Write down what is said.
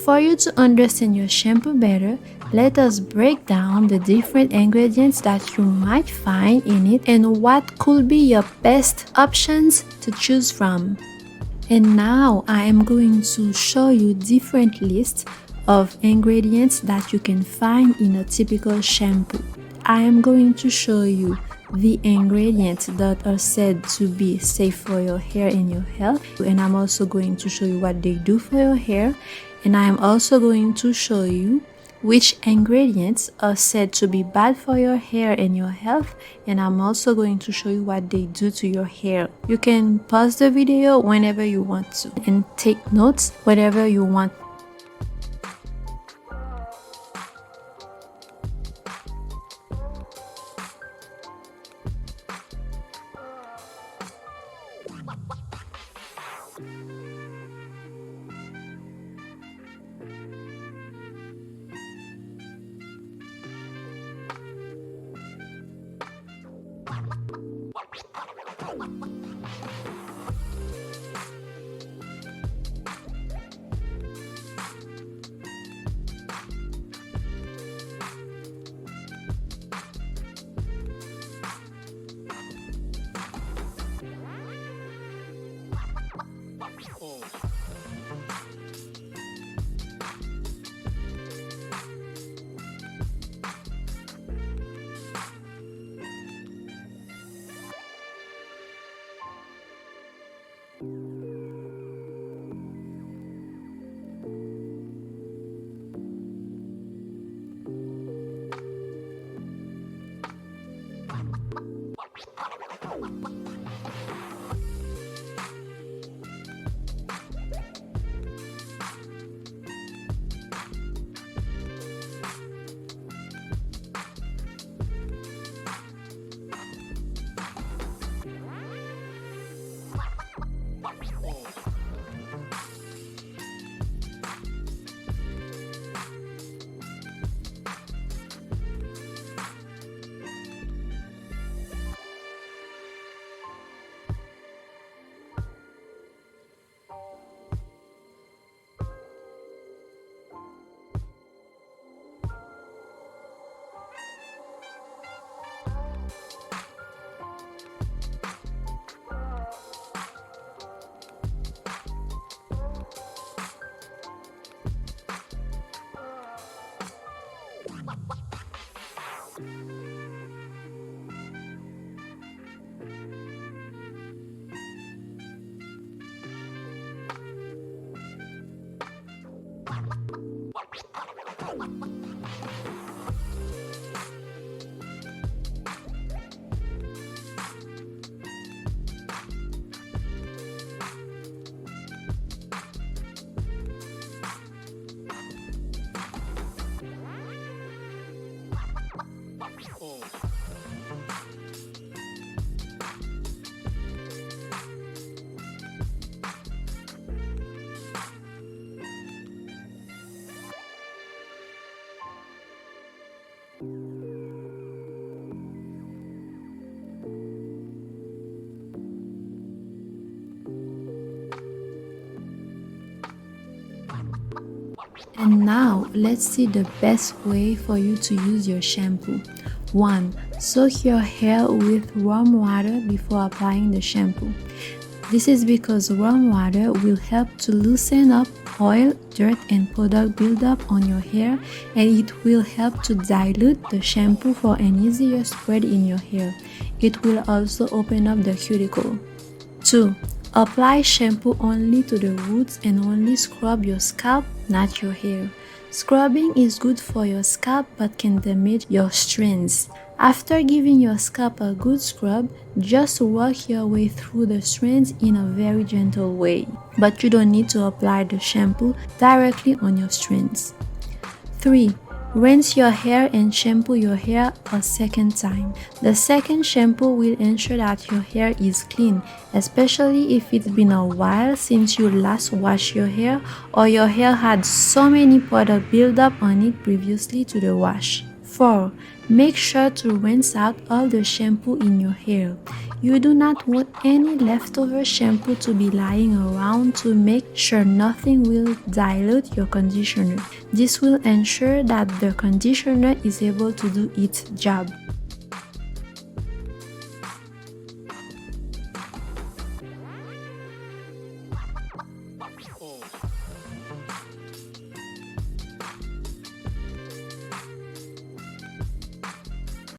For you to understand your shampoo better, let us break down the different ingredients that you might find in it and what could be your best options to choose from. And now I am going to show you different lists of ingredients that you can find in a typical shampoo. I am going to show you the ingredients that are said to be safe for your hair and your health, and I'm also going to show you what they do for your hair, and I am also going to show you which ingredients are said to be bad for your hair and your health, and I'm also going to show you what they do to your hair. You can pause the video whenever you want to and take notes whatever you want. And now let's see the best way for you to use your shampoo. 1. Soak your hair with warm water before applying the shampoo. This is because warm water will help to loosen up oil, dirt and product buildup on your hair, and it will help to dilute the shampoo for an easier spread in your hair. It will also open up the cuticle. 2. Apply shampoo only to the roots and only scrub your scalp, not your hair. Scrubbing is good for your scalp but can damage your strands. After giving your scalp a good scrub, just work your way through the strands in a very gentle way. But you don't need to apply the shampoo directly on your strands. 3. Rinse your hair and shampoo your hair a second time. The second shampoo will ensure that your hair is clean, especially if it's been a while since you last washed your hair or your hair had so many product buildup on it previously to the wash. 4. Make sure to rinse out all the shampoo in your hair. You do not want any leftover shampoo to be lying around to make sure nothing will dilute your conditioner. This will ensure that the conditioner is able to do its job.